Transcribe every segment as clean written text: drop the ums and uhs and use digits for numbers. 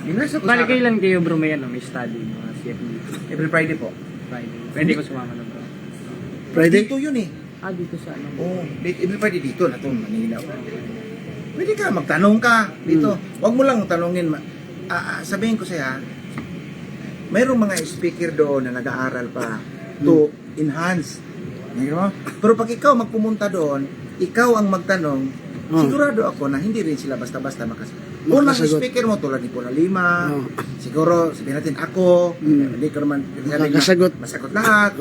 Inasa ko Bali sa kailan kayo bro may may study, mga CFD? every Friday po. Friday. Pwede ko sumama na bro. Friday? Dito yun eh. Dito sa ano? Oo, every Friday dito na to, Manila. Pwede ka, magtanong ka dito. Huwag mo lang tanongin. Sabihin ko sa'yo, mayroong mga speaker doon na nag-aaral pa to enhance. Pero pag ikaw magpumunta doon, ikaw ang magtanong, sigurado ako na hindi rin sila basta-basta unang speaker mo tulad ni Puna Lima, siguro sabihin natin ako, hindi ko naman masagot lahat.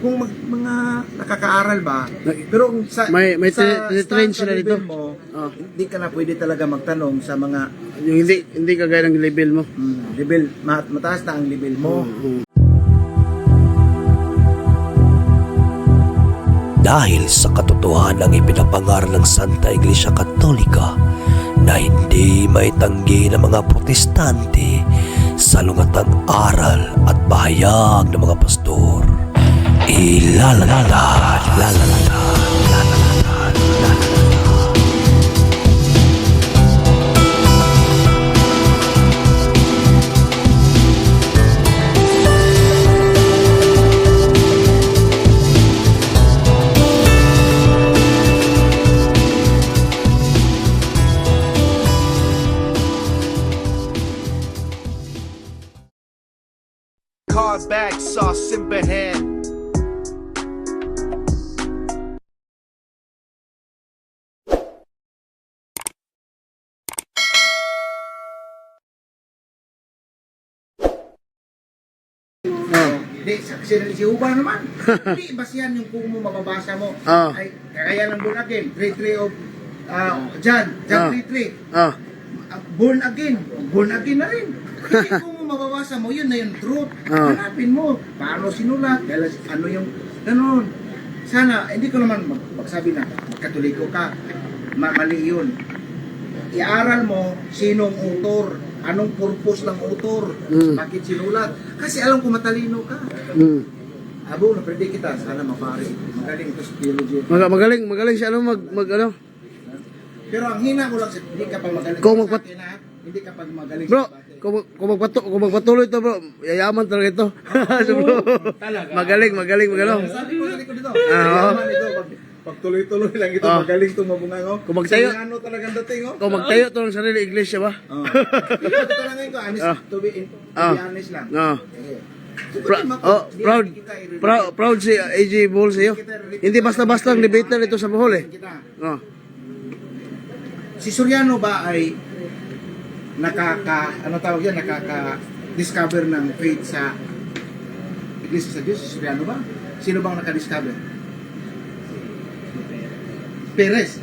Kung mga nakakaaral ba, pero sa may train sa sila dito. level mo, hindi ka na pwede talaga magtanong sa mga Yung hindi kagaya ng level mo. level, mataas na ang level mo. Dahil sa katotohanan ng ipinapangaral ng Santa Iglesia Katolika na hindi maitanggi ng mga protestante sa lungatang aral at bahayag ng mga pastor. Car bag sauce in hand. Hindi, si Uba naman. Hindi, basihan yung kung mo mababasa mo. Ay, kaya lang born again. 3-3 of John 3-3. Born again na rin. Hindi kung mo mababasa mo, yun na yung truth. Hanapin mo, paano sinulat, ano yung, ganun. Sana, hindi ko naman magsabi na magkatoliko ka. Mali yun. Iaral mo, sinong author, anong purpose ng author, bakit sinulat. Kasi alam ko matalino ka. Abo, na-predict kita, sana mapari. Magaling ito sa theology. Magaling siya ano ano. Pero ang hina ko lang, hindi ka pa magaling sa akin, ha? Hindi ka pa magaling Bro, sa debate. kung magpatuloy to bro, yayaman talaga ito. So, bro, magaling. Sabi ko sa likod dito, yaman ito, pag tuloy-tuloy lang ito, magaling itong mabungango. Kung magtayo- Ano talagang dating, oh? Kung magtayo to ng sarili iglesia ba? Ito talaga ito, honest, to be honest lang. Proud si AJ Bull sa'yo. Hindi basta-basta ang debater ito sa Bohol eh. Si Soriano ba ay nakaka-discover ng faith sa Iglesia sa Diyos? Si Soriano ba? Sino bang nakadiscover? Perez.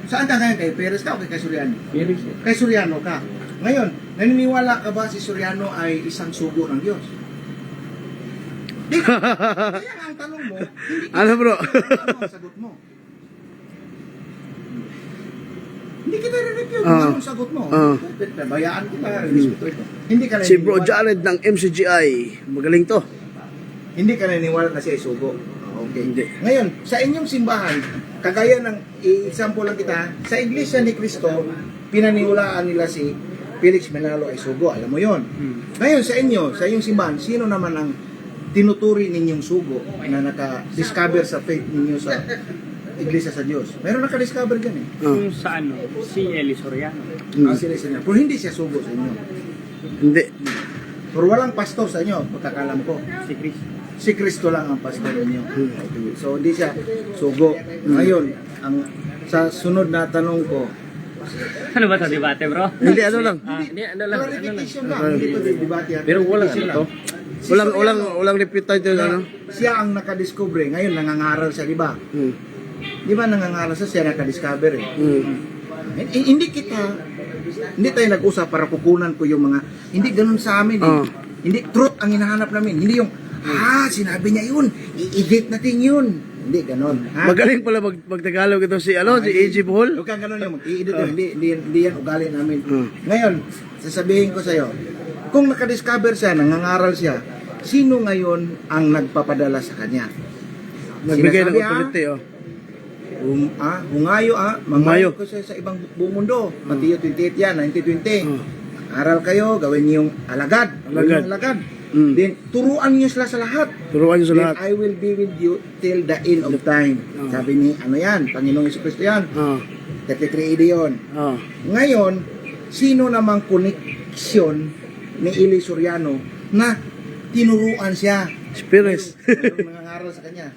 Saan ka ngayon? Kay Perez ka o kay Soriano? Perez. Kay Soriano ka. Ngayon, naniniwala ka ba si Soriano ay isang sugo ng Diyos? Di ka. Kaya nga ang tanong mo, hindi Ano bro? ano ang sagot mo? Hindi kita re-review kung anong sagot mo. Bayaan kita, respeto ito. Hindi ka Si Bro naniniwala. Jared ng MCGI. Magaling to. Hindi ka naniniwala na siya ay sugo. Okay. Hindi. Ngayon, sa inyong simbahan, kagaya ng example lang kita, sa Iglesia ni Cristo, pinaniwalaan nila si Felix Menalo ay sugo. Alam mo yon. Ngayon, sa inyong simbahan, sino naman ang tinuturi ninyong sugo na naka-discover sa faith ninyo sa Iglesia sa Diyos? Meron naka-discover gan eh. Kung sa ano, si Eli Soriano. Sila. Pero hindi siya sugo sa inyo. Hindi. Pero walang pastor sa inyo, pagkakalam ko. Si Chris. Si Kristo lang ang pastor ninyo. Okay. So hindi siya sugo. Ngayon, sa sunod na tanong ko, Ano ba ito, debate bro? Hindi, ano lang. Hindi, ano lang. clarification lang, hindi ito debate. Pero walang Clarification ano to. lang. Si Soriano, Walang reputed yun ano. siya ang nakadiscover. Ngayon, nangangaral siya, di ba? Di ba nangangaral siya nakadiscover eh. Hindi tayo nag-usap para kukunan ko yung mga, hindi ganun sa amin eh. Hindi, truth ang hinahanap namin. Hindi yung, sinabi niya yun, i-edit natin yun. Hindi, ganun. Ha? Magaling pala magtagalog ito si si AJ Bull. Huwag kang ganun yung mag-i-edit yun. Hindi yan ugali namin. Ngayon, sasabihin ko sa'yo, kung nakadiscover siya, nangangaral siya, sino ngayon ang nagpapadala sa kanya? Nagbigay ng Sinasabi, authority Hungayo, mangmayo ko siya sa ibang buong mundo. Matthew 28 yan, 19:20. Mag-aral kayo, gawin niyo yung alagad. Alagad. Alagad. Mm. Then, turuan niyo sila sa lahat. Turuan niyo sa Then lahat. I will be with you till the end of time. Sabi ni, ano yan? Panginoong Yesu-Cristo yan. 33 AD yun. Ngayon, sino namang koneksyon ni Eli Soriano na tinuruan siya? Spirits. Mayroong nangangaral sa kanya.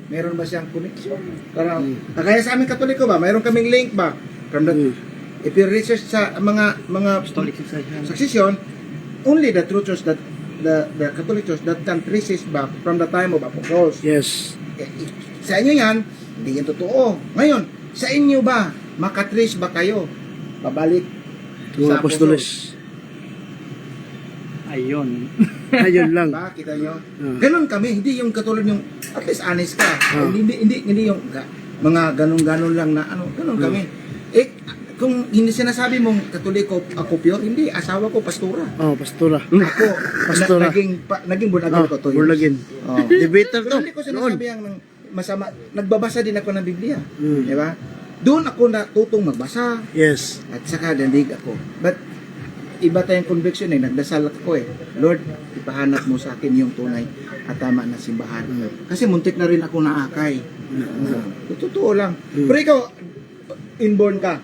Meron ba siyang connection? Parang, kaya sa aming Katoliko ba, mayroon kaming link ba? From the, if you research sa mga Apostolic succession. succession, only the true church that the Catholic Church that can trace back from the time of apostles. Yes. Sa inyo yan, hindi yan totoo. Ngayon, sa inyo ba, makatrace ba kayo? Pabalik Mga sa apostoles. Ayun. Ayun lang. Ba, kita nyo? Ganon kami, hindi yung katulad yung, at least honest ka. Hindi yung mga ganon-ganon lang na ano, ganon kami. Kung hindi sinasabi mong Katoliko ako pure, hindi, asawa ko pastora. Pastora. Ako, Pastora. naging bunagin ko to. Burlagin. Debater to. Pero hindi ko sinasabi ang masama. Nagbabasa din ako ng Biblia. Mm. Di ba? Doon ako natutong magbasa. Yes. At saka nandig ako. But, iba tayong conviction eh. Nagdasal ako eh. Lord, ipahanap mo sa akin yung tunay at tama na simbahan. Kasi muntik na rin ako naakay. Totoo lang. Pero ikaw, inborn ka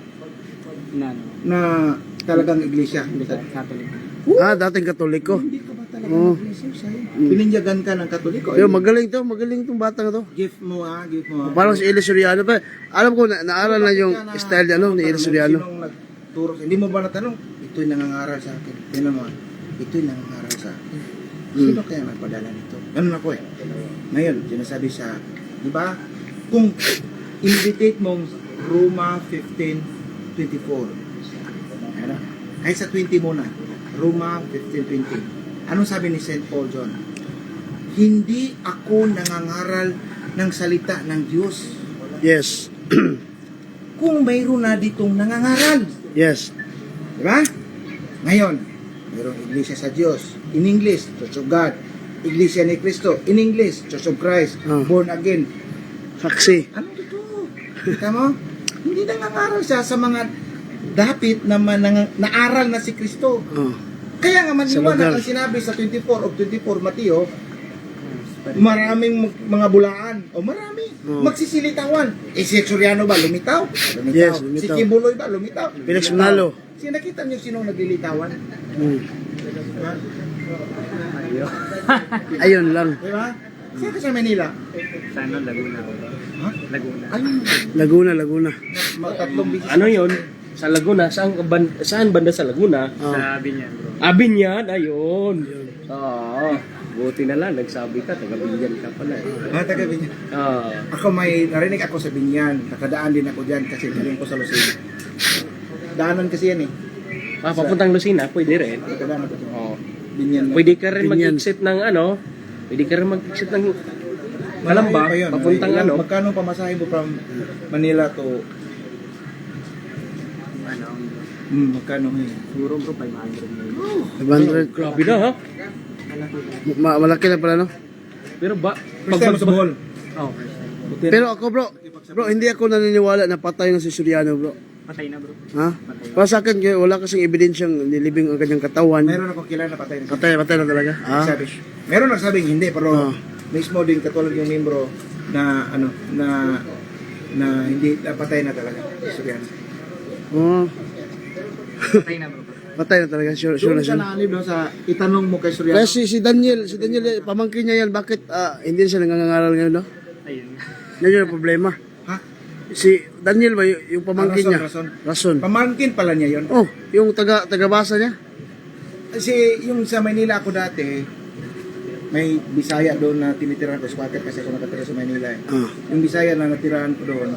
na talagang iglesia. Catholic. Dating Katoliko. Hindi ka ba talagang iglesia? Pininyagan ka ng Katoliko. Pero magaling tong bata to. Gift mo gift mo. Parang si Eli Soriano pa. Alam ko, naaral na yung style ni Eli Soriano. Sinong nagturo? Hindi mo ba natanong? Ito'y nangangaral sa akin. Tingnan mo, ito'y nangangaral sa akin. Sino kaya nagpadala nito? Ganun ako eh. Ngayon, sinasabi sa, di ba? Kung invitate mong Roma 15:24. Ano? Kahit sa 20 muna. Roma 15:20. Anong sabi ni St. Paul John? Hindi ako nangangaral ng salita ng Diyos. Yes. Kung mayroon na ditong nangangaral. Yes. Diba? Ngayon, mayroong iglesia sa Diyos. In English, Church of God. Iglesia ni Cristo. In English, Church of Christ. Born again. Saksi. Ano ito? Kita mo? Hindi nangangaral siya sa mga dapit na naaral na si Kristo. Kaya nga maniwala ang sinabi sa 24 of 24 Mateo, maraming mga bulaan. O marami. Magsisilitawan. Si Soriano ba? Lumitaw? Lumitaw. Yes, Si lumitaw. Kibuloy ba? Lumitaw. Felix Manalo. Nakita niyo sinong naglilitawan? Diba? Ayun lang. Diba? Saan ka sa Manila? Sa ano, Laguna. Ha? Laguna. Laguna. Tatlong bisis. Ano yon? Sa Laguna, saan banda sa Laguna? Sa Binyan, bro. Binyan, ayun. Oo. Buti na lang, nagsabi ka, taga Binyan ka pala. Taga Binyan. Oo. Ako may narinig ako sa Binyan. Nakadaan din ako dyan kasi galing ko sa Lucena. Daanan kasi yan eh. Papuntang Lucena, pwede rin. Nakadaan ako dyan. Oo. Binyan. Pwede ka rin Binyan. mag-exit ng ano, pwede ka rin mag-exit ng Malamba, Malayo pa yun. papuntang Ilan- ano. Magkano pamasahe mo from Manila to... magkano ngayon? Siguro, bro, 500 na yun. 500. Grabe na ha. Malaki na pala, no? Pero First time mo sa Bohol? Oh, Pero ako, bro, hindi ako naniniwala na patay na si Soriano, bro. patay na, bro. Ha? Para sa akin, wala kasing ebidensyang nilibing ang kanyang katawan. Meron akong kilala na patay na siya. Patay na talaga. Sabi, meron nagsabing hindi, pero mismo din katulad yung membro na ano na hindi patay na talaga. Soriano. Patay na, bro. Patay na talaga, sure Doon na sa siya. naalib no, sa itanong mo kay Soriano. Kaya si Daniel, pamangkin niya yan, bakit hindi siya nangangaral ngayon, no? Ayun. Yan yung problema. Ha? Si Daniel ba, yung pamangkin niya? Rason. Rason. Pamangkin pala niya yon. Oh, yung taga-basa niya? Kasi yung sa Manila ako dati, may Bisaya doon na tinitirahan ko, squatter kasi ako nakatira sa Manila eh. Yung Bisaya na natirahan ko doon,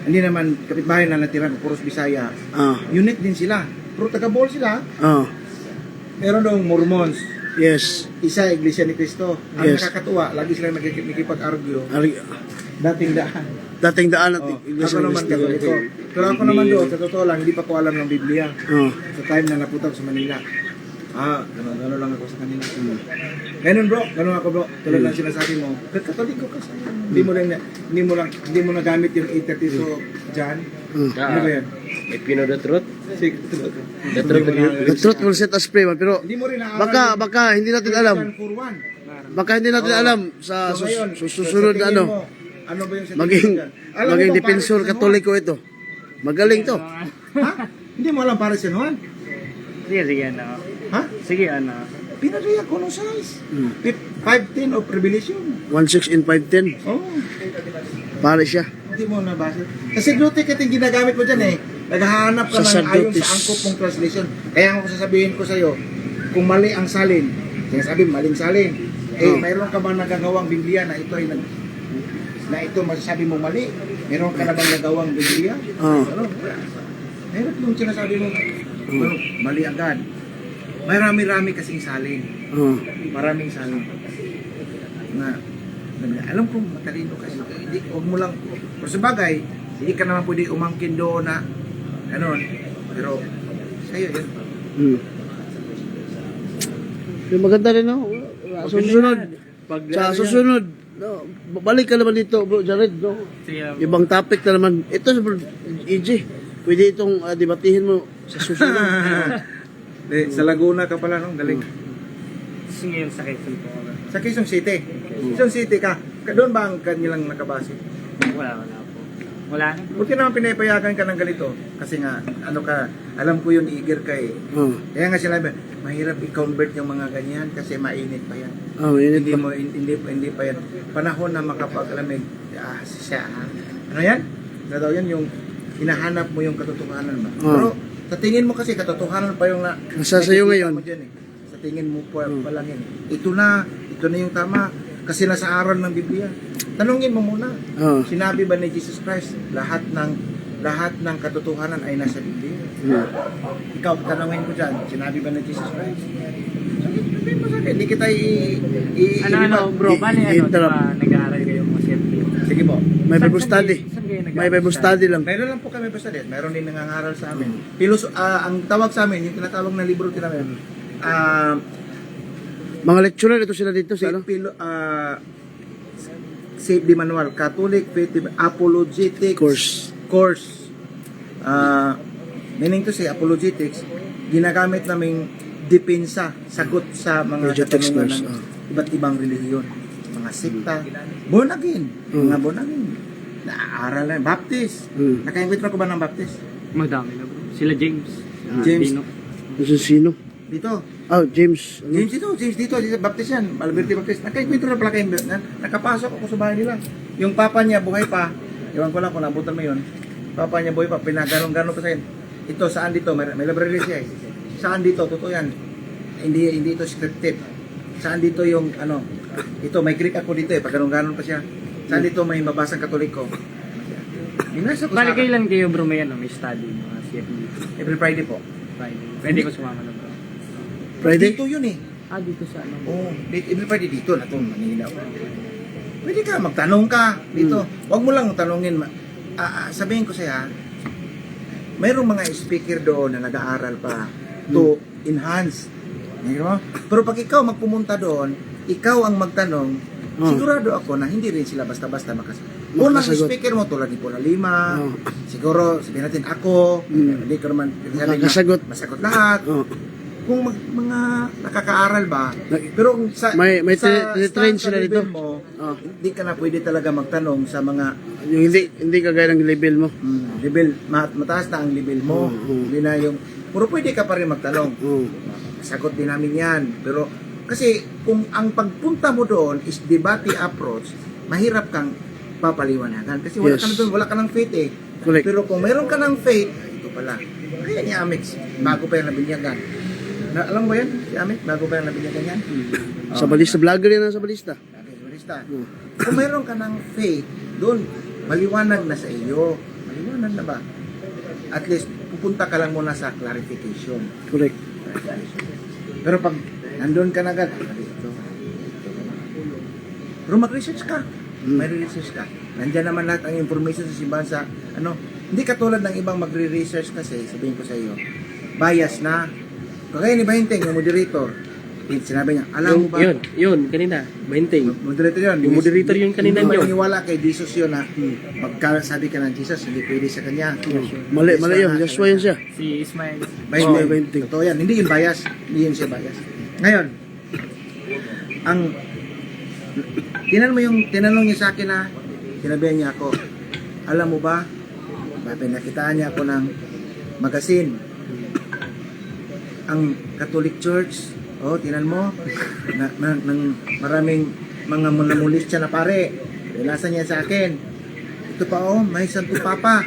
hindi naman kapitbahay na natirahan ko, puros Bisaya. Unique din sila. Pero taga-Bohol sila. Meron doon Mormons. Yes. Isa, Iglesia ni Cristo. Ang Yes. nakakatuwa, lagi sila nakikipag-argue. Ari- Dating daan. Dating daan at Ako naman Katoliko. Pero ako naman doon, sa totoo lang, hindi pa ko alam ng Biblia. Sa time na napunta ko sa Manila. Gano'n lang ako sa kanila. Ganun bro, ganun ako bro. Tulad lang sinasabi mo, katoliko ka sa hindi mo nagamit yung 832 dyan. Ano ba yan? If you know the truth, Sige, the truth will you. The truth will set us free man, pero hindi mo rin naaral baka hindi natin alam. for one. Baka hindi natin alam sa So ngayon, susunod sa na tingin mo, ano ba yung sa maging tingin mo dyan? Alam mo maging ba, defensor Paris San Juan? katoliko ito. Magaling to. Ha? Hindi mo alam Paris San Juan? Sige, ano. Ha? Sige, ano. Pinadaya ko nung size. 510 of Revelation. 16 in 510. Oh, Pare siya. hindi mo nabasa. Kasi Glutic ito yung ginagamit mo dyan eh. Naghahanap ka ng ayon Sacerdotes. sa angkop mong translation. Kaya ang sasabihin ko sa'yo, kung mali ang salin, sinasabi maling salin, mayroon ka bang nagagawang Biblia na ito ay na ito masasabi mo mali? Mayroon ka na bang nagawang Biblia? Ano? Meron yung sinasabi mo, mali agad. Marami-rami kasing salin. Maraming salin. Na alam kong matalino kasi hindi, huwag mo lang, pero sa bagay, hindi ka naman pwede umangkin doon na ganon, pero sa'yo yun. Yung maganda rin no. Susunod. Sa susunod. No, balik ka naman dito, bro Jared, no. Sige, Ibang topic na naman. Ito, bro, EJ, pwede itong debatihin mo sa susunod. Sa Laguna ka pala, no? Galing. sige yung sa Quezon po. Sa Quezon City. Quezon City ka. Doon ba ang kanilang nakabase? Wala po. Wala na. Buti naman pinapayagan ka ng ganito. Kasi nga, ano ka, alam ko yun, eager ka eh. Kaya nga sinabi, mahirap i-convert yung mga ganyan kasi mainit pa yan. Init pa. Hindi pa yan. Panahon na makapag-alamig. Siya. Ano yan? Ano daw yan? Yung hinahanap mo yung katotohanan ba? Pero sa tingin mo kasi katotohanan pa yung Nasa sa'yo ngayon. mo dyan, eh. Sa tingin mo pa lang yan. Ito na yung tama. Kasi nasa aral ng Biblia. Tanungin mo muna. Sinabi ba ni Jesus Christ lahat ng katotohanan ay nasa Biblia? Ikaw, tanungin ko dyan, sinabi ba ni Jesus Christ? Sabihin mo sa akin, hindi kita Ano, bro, bali diba, nag-aaral kayo mga safety? Sige po. May Bible study. May Bible study lang. Meron lang po kami basta din. Meron din nangangaral sa amin. Ang tawag sa amin, yung tinatawag na libro namin, Mga lecturer ito sila dito sa ano? Safety Manual, Catholic Faith Apologetics Course. Meaning to say, apologetics, ginagamit naming depensa, sagot sa mga Apologetics katanungan course, ng iba't ibang relihiyon. Mga sekta, born again, mga born again. Naaaral na, Baptist. Naka-invite ko ba ng Baptist? Madami na bro. Sila James. James. Dino. Ito sino? Dito. James. Ano? James dito, Baptist yan, Alberti Baptist. Naka-invite na pala kayo, nakapasok ako sa bahay nila. Yung papa niya, buhay pa. Iwan ko lang kung nabutan mo yun. Papa niya, buhay pa, pinaganon-ganon pa sa akin. Ito, saan dito? May library siya eh. Saan dito? Totoo yan. Hindi ito scripted. Saan dito yung, ito, may Greek ako dito eh, pag ganon-ganon pa siya. Saan dito may mabasang Katoliko? Binasa ko sa Bali kayo lang kayo bro, may study, mga CFD. every Friday po. Friday. Pwede ko sumama na bro. Friday? Dito yun eh. Dito sa ano? Oo, every Friday dito na to, Manila. Pwede ka, magtanong ka dito. Huwag mo lang tanongin. Sabihin ko sa'yo, mayroong mga speaker doon na nag-aaral pa to enhance. Pero pag ikaw magpumunta doon, ikaw ang magtanong, sigurado ako na hindi rin sila basta-basta unang speaker mo tulad ni Paula Lima, siguro sabihin natin ako, hindi ko naman masagot lahat. Kung mga nakakaaral ba, pero kung may sa train sila dito. level mo, hindi ka na pwede talaga magtanong sa mga Yung hindi kagaya ng level mo. level, mataas na ang level mo. Hindi na yung, pero pwede ka pa rin magtanong. Sagot din namin yan. Pero, kasi kung ang pagpunta mo doon is debate approach, mahirap kang papaliwanagan. Kasi wala ka na doon, wala ka ng faith eh. Correct. Pero kung meron ka ng faith, ito pala. Kaya ni Amix, bago pa yung nabinyagan. Alam mo yan? Si Amix, bago pa yung nabinyagan yan? Sa balista, vlogger yan sa balista. Kung meron ka ng faith, doon, maliwanag na sa iyo. Maliwanag na ba? At least, pupunta ka lang muna sa clarification. Correct. Pero pag nandun ka na agad, pero mag-research ka. May research ka. Nandiyan naman lahat ang information sa simbahan sa, hindi katulad ng ibang magre-research kasi, sabihin ko sa iyo, bias na. Kagaya ni Bahinteng, yung moderator. Sinabi niya, alam mo ba? Yun, kanina. 20. Moderator yun. Yung moderator yun kanina Hindi nyo. maniwala kay Jesus yun na magkasabi ka ng Jesus, hindi pwede sa kanya. Mali yun. Joshua yun siya. Si Ismael. Ismael Bahinteng. Totoo yan. Hindi yun bias. Hindi yun siya bias. Ngayon, ang tinanong niya sa akin na sinabihan niya ako, alam mo ba, pinakitaan niya ako ng magasin. Ang Catholic Church, tinan mo, maraming mga munamulis siya na pare. Ilasan niya sa akin. Ito pa may Santo Papa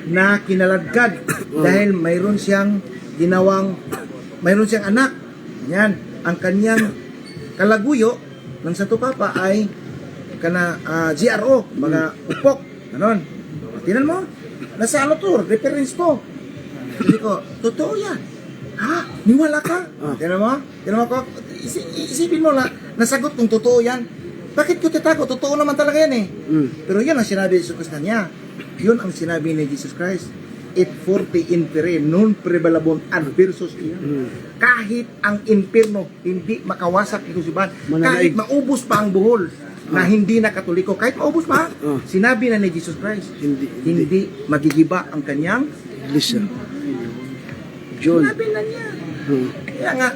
na kinaladkad dahil mayroon siyang anak. Yan, ang kanyang kalaguyo ng Santo Papa ay GRO, mga upok. Ganon. Tinan mo, nasa ano to, reference to. Hindi ko, totoo yan. Ha? Niwala ka? Tinan mo ko, isipin mo na, nasagot kung totoo yan. Bakit ko titago? Totoo naman talaga yan eh. Pero yan ang sinabi ni Jesus Christ kanya. Yun ang sinabi ni Jesus Christ. Et forte infere, non prevalabon adversus iyan. Kahit ang impierno hindi makawasak ito si Ban. Kahit maubos pa ang buhol na hindi na Katoliko, kahit maubos pa, sinabi na ni Jesus Christ, hindi magigiba ang kanyang Iglesia. John. Sinabi na niya. Kaya nga,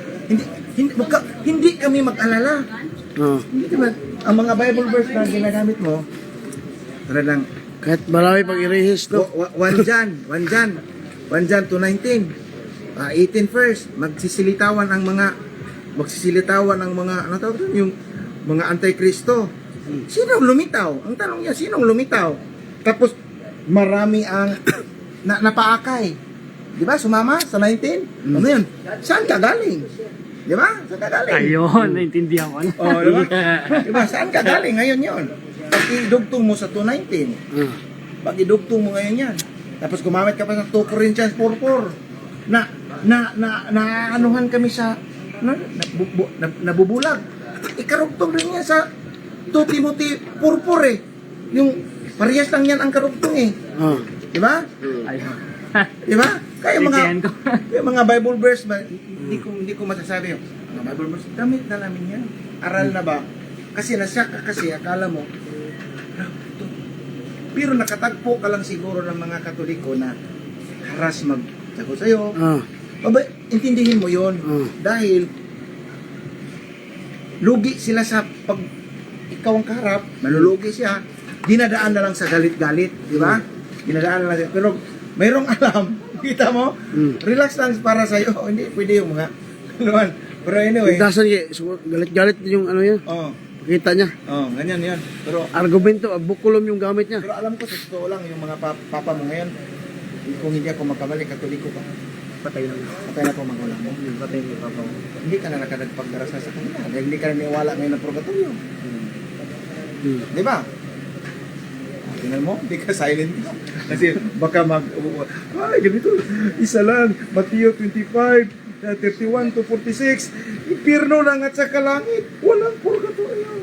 hindi kami mag-alala. Hindi kami, ang mga Bible verse na ginagamit mo, talagang Kahit marami pang irehis, no? 1 John 2:19, 18 first, magsisilitawan ang mga ano tawag doon, yung mga antikristo. Sinong lumitaw? Ang tanong niya, sinong lumitaw? Tapos marami ang napaakay. Di ba? Sumama sa 19? Ano yun? Saan ka galing? Di ba? Saan ka galing? Ayun, naintindihan ko na. Oh, di ba? Di ba? Saan ka galing? Ngayon yun. Pag idugtong mo sa 2:19, pag idugtong mo ngayon yan, tapos gumamit ka pa ng 2 Corinthians 4:4, naanuhan kami sa, nabubulag. Ikarugtong rin yan sa 2 Timothy 4:4 eh. Yung, parehas lang yan ang karugtong eh. Di ba? Ayun. Di ba? Kaya Naintindihan ko. yung mga Bible verse, hindi ko masasabi yung mga Bible verse, damit na namin yan. Aral na ba? Kasi nasyak ka kasi, akala mo, pero nakatagpo ka lang siguro ng mga Katoliko na haras magsagot sa'yo. Intindihin mo yon dahil lugi sila sa pag ikaw ang kaharap, malulugi siya, dinadaan na lang sa galit-galit, di ba? Dinadaan na lang, pero mayroong alam, kita mo? Relax lang para sa'yo, hindi pwede yung mga, pero anyway. Dasan galit-galit yung ano yun. Pakita niya. Ganyan yan. Pero Argumento, bukulom yung gamit niya. Pero alam ko sa totoo lang, yung mga papa mo ngayon, kung hindi ako magkamali, Katoliko ka. Patay na. Patay na po magulang mo. Patay ni Papa. Hindi ka na nakadagpagdarasal sa kanila. Dahil hindi ka na niwala ngayon ng purgatorio. Di ba? Tingnan mo, hindi ka silent ka. Kasi baka ay, ganito, isa lang, Matthew 25, 31 to 46, impierno lang at saka langit, walang purgatorio.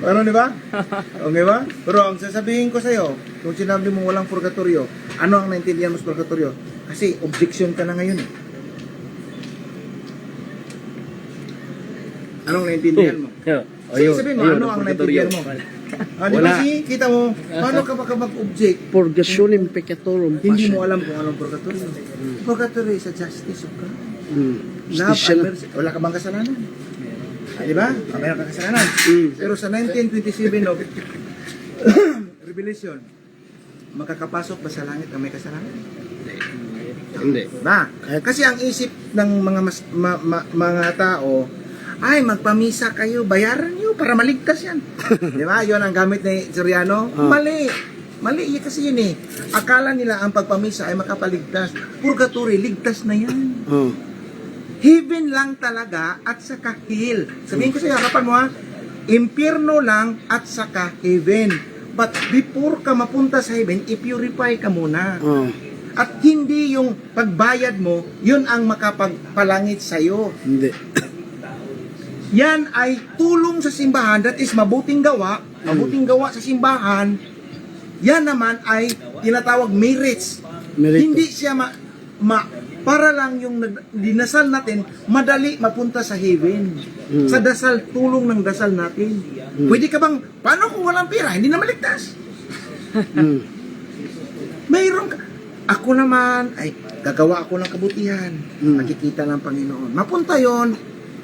Ano, di ba? Okay ba? Pero ang sasabihin ko sa'yo, kung sinabi mo walang purgatorio, ano ang naintindihan mo sa purgatorio? Kasi objection ka na ngayon eh. Anong naintindihan mo? Sige, sabihin mo, ano ang naintindihan mo? Di ba kita mo, paano ka baka mag-object? Purgationem peccatorum Hindi passion. mo alam kung anong purgatorio. Purgatorio is a justice of God. Love Justicia and na. mercy. Wala ka bang kasalanan? Di ba? Mayroon ka kasalanan. Pero sa 1927 of Revelation, makakapasok ba sa langit ang may kasalanan? Hindi. Ba? Kasi ang isip ng mga tao ay magpamisa kayo, bayaran niyo para maligtas yan. Di ba? Yun ang gamit ni Soriano. Mali. Mali kasi yun eh. Akala nila ang pagpamisa ay makapaligtas. Purgatory, ligtas na yan. Heaven lang talaga at saka hell. Sabihin ko sa harapan mo ha, impyerno lang at saka heaven. But before ka mapunta sa heaven, i-purify ka muna. At hindi yung pagbayad mo, yun ang makapagpalangit sa'yo. Hindi. Yan ay tulong sa simbahan, that is mabuting gawa sa simbahan. Yan naman ay tinatawag merits. Merito. Hindi siya para lang yung dinasal natin madali mapunta sa heaven. Sa dasal, tulong ng dasal natin. Pwede ka bang, paano kung walang pera, hindi na maligtas? Mayroon ka. Ako naman, ay, gagawa ako ng kabutihan. Makikita ng Panginoon. Mapunta yon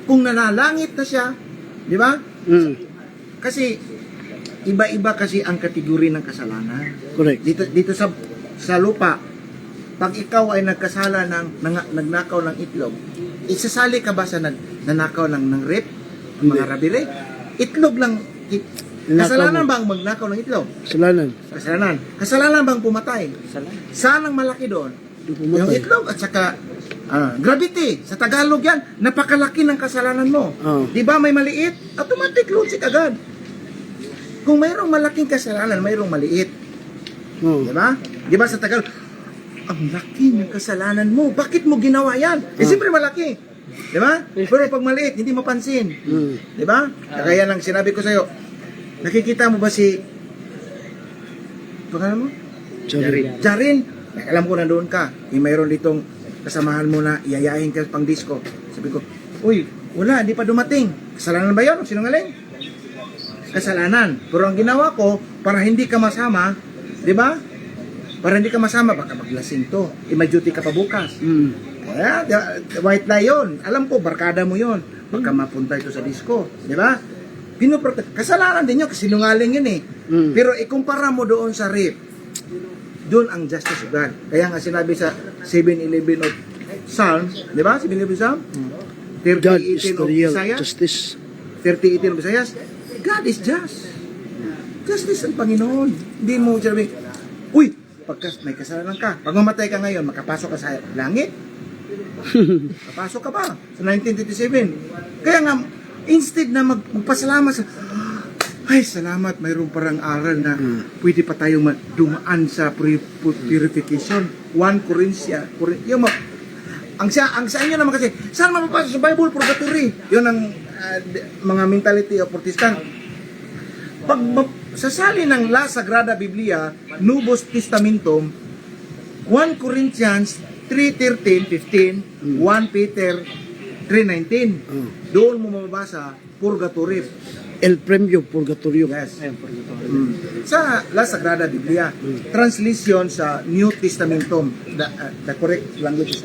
kung nanalangit na siya. Di ba? Kasi, iba-iba kasi ang kategori ng kasalanan. Correct. Dito sa lupa, pag ikaw ay nagkasala nagnakaw ng itlog, isasali ka ba sa nanakaw ng rape? Mga rabire? Itlog lang. Kasalanan bang magnakaw ng itlog? Kasalanan. Kasalanan bang pumatay? Saan ang malaki doon? Yung itlog at saka gravity. Sa Tagalog yan, napakalaki ng kasalanan mo. Di ba may maliit? Automatic logic agad. Kung mayroong malaking kasalanan, mayroong maliit. Di ba? Di ba sa Tagalog, ang laki ng kasalanan mo. Bakit mo ginawa yan? Siyempre malaki. Di ba? Pero pag maliit, hindi mapansin. Di ba? Kaya lang sinabi ko sa'yo, nakikita mo ba si pangalan mo? Jarin. Alam ko na doon ka. Mayroon ditong kasamahan mo na iayahin ka pang disco. Sabi ko, uy, wala, di pa dumating. Kasalanan ba yun? Sinungaling? Kasalanan. Pero ang ginawa ko, para hindi ka masama, di ba? Para hindi ka masama, baka maglasing to. May duty ka pa bukas. Kaya, white lie yun. Alam ko, barkada mo yun. Baka mapunta ito sa disco. Di ba? Kasalanan din yun, kasi sinungaling yun eh. Pero ikumpara mo doon sa rape, doon ang justice of God. Kaya nga sinabi sa 7:11 of Psalms, di ba? 7:11 Psalm? 30:18 of Isaiah. Justice. 30:18 of Isaiah. God is just. Justice ang Panginoon. Hindi mo sabi, uy, pagka may kasalanan ka, pag mamatay ka ngayon, makapasok ka sa langit? Kapasok ka ba? Sa 1937. Kaya nga, instead na magpasalamat sa, ay, salamat, mayroon parang aral na pwede pa tayo dumaan sa purification. 1 Corinthians. Ang sa inyo naman kasi, saan mapapasok sa Bible? Purgatory. Yun ang mga mentality of Protestant. Pag sasali ng La Sagrada Biblia, Novus Testamentum, 1 Corinthians 3:13-15, 1 Peter 3:19. Doon mo mababasa purgatory. El Premio Purgatorio. Yes. Sa La Sagrada Biblia, translation sa New Testamentum, the correct language,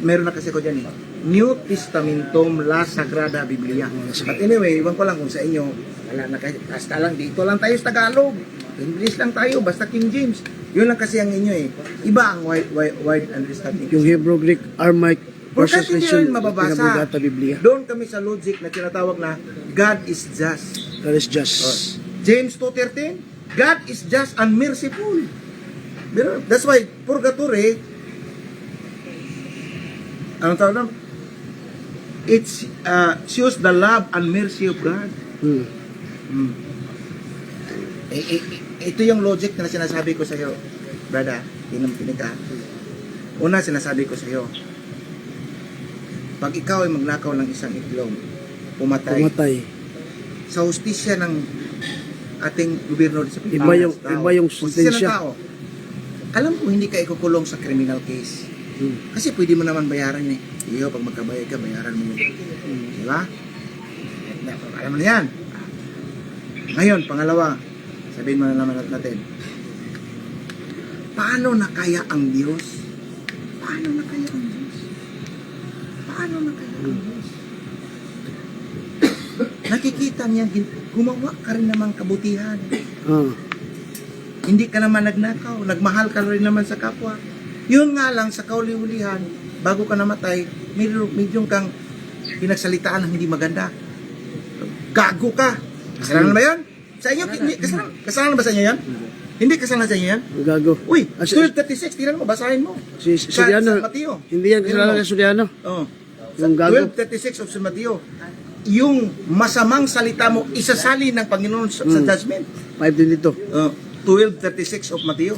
meron na kasi ko dyan eh. New Testamentum, La Sagrada Biblia. But anyway, iwan ko lang kung sa inyo, wala na kasi, basta lang dito lang tayo sa Tagalog. English lang tayo, basta King James. Yun lang kasi ang inyo eh. Iba ang wide understanding. Yung Hebrew, Greek, Aramaic, Or kahit hindi rin mababasa, Pinabagata Biblia. doon kami sa logic na tinatawag na God is just. God is just. James 2:13, God is just and merciful. That's why purgatory, anong tawag na? It shows the love and mercy of God. Ito yung logic na sinasabi ko sa iyo, brother, tinig ka. Una, sinasabi ko sa iyo, pag ikaw ay magnakaw ng isang itlog, pumatay. Sa hustisya ng ating gobyerno sa Pilipinas, Iba yung hustisya ng sentensya. tao. Alam ko, hindi ka ikukulong sa criminal case. Kasi pwede mo naman bayaran eh. Iyo, pag magkabayad ka, bayaran mo yun. Di ba? Alam mo na yan. Ngayon, pangalawa, sabihin mo na naman natin, paano na kaya ang Diyos? Paano na kaya ang Diyos? Paano na kaya ang Diyos? Nakikita niya, gumawa ka rin naman kabutihan. Hindi ka naman nagnakaw, nagmahal ka rin naman sa kapwa. Yun nga lang, sa kauli-ulihan, bago ka namatay, medyo kang pinagsalitaan ng hindi maganda. Gago ka. Kasalanan ba yan? Sa inyo, kasalanan ba sa inyo yan? Hindi kasalanan sa inyo yan? Gago. Uy, 12:36, tingnan mo, basahin mo. Si Soriano. Sa Mateo. Hindi yan kasalanan kay Soriano. Oo. Yung gago. 12:36 of San Mateo. Yung masamang salita mo, isasali ng Panginoon sa judgment. 5 din dito. 12:36 of Mateo.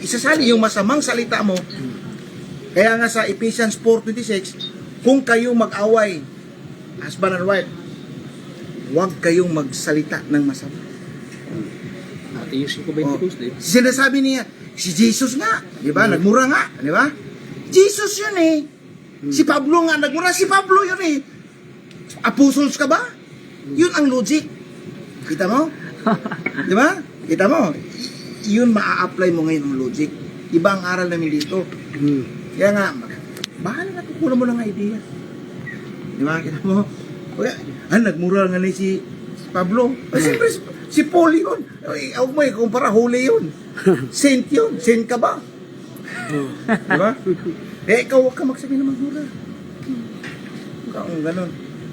Isasali yung masamang salita mo. Kaya nga sa Ephesians 4:26, kung kayo mag-away, husband and wife, huwag kayong magsalita ng masama. Mateo 5:22 din. Sinasabi niya, si Jesus nga, di ba? Nagmura nga, di ba? Jesus yun eh. Si Pablo nga, nagmura. Si Pablo yun eh. Apostles ka ba? Yun ang logic. Kita mo? Di ba? Kita mo? Yun maa-apply mo ngayon ang logic. Iba ang aral namin dito. Kaya nga, bahala na kukuha mo ng idea. Di ba? Kita mo? Kaya, nagmura nga na si Pablo. Siyempre, si Paul yun. Huwag mo ikumpara, holy yun. Saint yun. Saint ka ba? Di ba? Ikaw huwag ka magsabi na magmura. Ikaw ang ganun.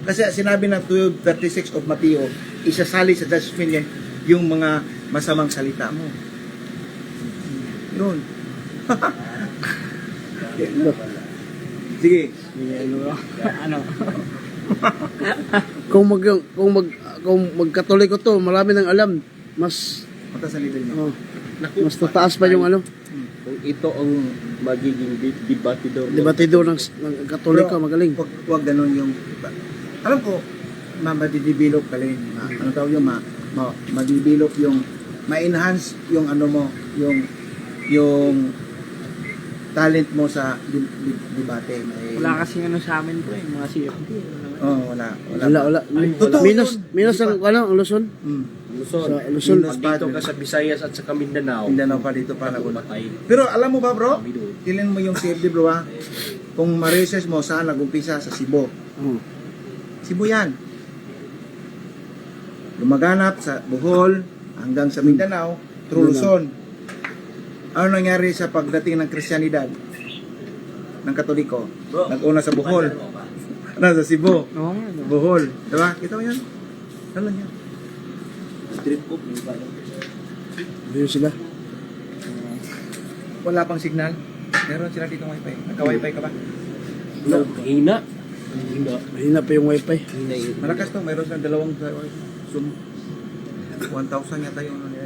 Kasi sinabi ng 12:36 of Mateo, isasali sa judgment yan yung mga masamang salita mo. Yun. Sige. Ano? Kung magkatoliko to, marami nang alam. Mas Mata sa level mo. mas tataas pa yung ano, Kung ito ang magiging debatidor. debatidor ng katoliko, magaling. Huwag ganun yung... Alam ko, madidevelop ka rin. Ano tawag yung madidevelop yung... Ma-enhance yung ano mo, yung talent mo sa debate. Wala kasing ano sa amin po mga CFD. Wala. Wala. Totoo Minus ang ang Luzon. Luzon. Sa Luzon. Minus Dito ka sa Visayas at sa Mindanao. Mindanao pa dito pa Patay. Pero alam mo ba bro? Tingnan mo yung CFD bro ha. Kung ma-research mo saan nag-umpisa sa Cebu. Cebu yan. Lumaganap sa Bohol hanggang sa Mindanao through Luzon. Ano nangyari sa pagdating ng Kristyanidad ng Katoliko? Nag-una sa Bohol. Sa Cebu. Oo nga. No? Bohol. Diba? Kita mo yan? Ano yan? Street food. Yun sila. Wala pang signal. Meron sila dito wifi. Naka-wifi ka ba? No, hina. Mahina pa yung wifi. Hina yun. Malakas to. Meron silang dalawang Zoom. 1,000 yata yung ano nila.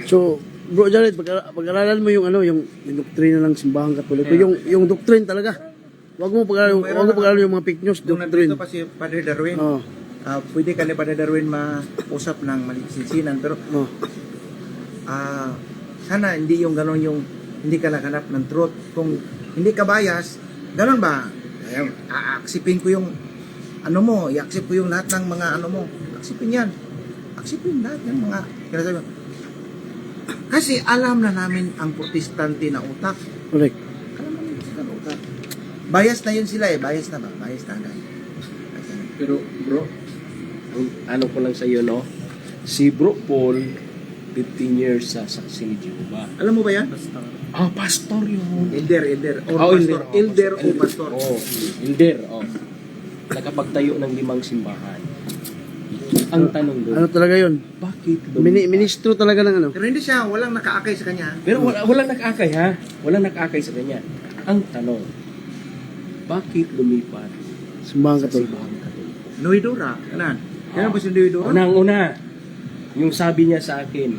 So, Bro Jared, pag-aralan mo yung ano, yung doktrina ng simbahang Katoliko, yung doctrine talaga. Wag mo pag-aralan yung mga fake news, Nung doctrine. nandito pa si Padre Darwin, Oh. pwede ka ni Padre Darwin mausap ng malisinsinan. Pero Oh. sana hindi yung gano'n yung hindi ka naghanap ng truth. Kung hindi ka bias, gano'n ba? Aaksipin ko yung ano mo, i-accept ko yung lahat ng mga ano mo. Aksipin yan. Aksipin lahat ng mga kinasabi mo. Kasi alam na namin ang protestante na utak. Correct. Alam namin sila na utak. Bias na yun sila eh. Bias na ba? Bias na agad. Pero bro, ang ano ko lang sa iyo no, si Bro Paul 15 years sa saksi ni Jehovah. Alam mo ba yan? Pastor yun. Elder. O Oh, pastor. Elder o pastor. Elder. Nakapagtayo ng 5 simbahan. Ang tanong doon, Ano talaga yun? bakit Ministro talaga ng ano. Pero hindi siya, walang nakaakay sa kanya. Pero walang nag-akay ha? Walang nag-akay sa kanya. Ang tanong, bakit lumipat Simbahang sa Katoliko. simbahang Katoliko? Noidora. Kanan. Kailan ba si Noidora? Unang-una, yung sabi niya sa akin,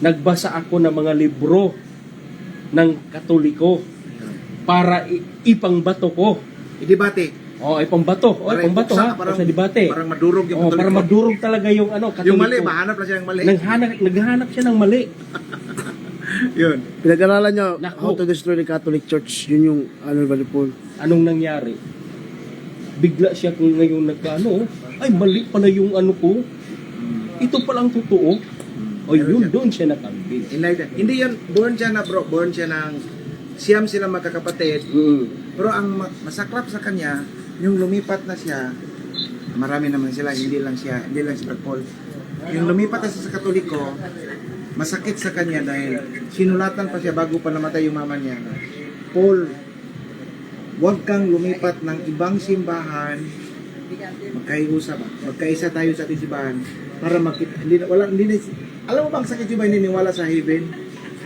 nagbasa ako ng mga libro ng Katoliko para ipangbato ko. I-debate. Ipangbato. Ipangbato ha? Sa debate. Parang madurog yung Para Katoliko. madurog talaga yung ano, Katoliko. Yung mali, mahanap na siya ng mali. Naghanap siya ng mali. Yun. Pinag-aralan niya Naku. how to destroy the Catholic Church. Yun yung ano ba Paul. Anong nangyari? Bigla siya kung ngayon ay mali pala yung ano ko. Ito palang totoo. O yun, doon siya nakambing. Hindi yan, born siya na bro, born siya ng siyam sila magkakapatid. Pero ang masaklap sa kanya, yung lumipat na siya, marami naman sila, hindi lang si Brother Paul. Yung lumipat na siya sa Katoliko, masakit sa kanya dahil sinulatan pa siya bago pa namatay yung mama niya. Paul, huwag kang lumipat ng ibang simbahan, magkaisa tayo sa ating simbahan para makita. Alam mo bang sakit yung ba hininiwala sa heaven?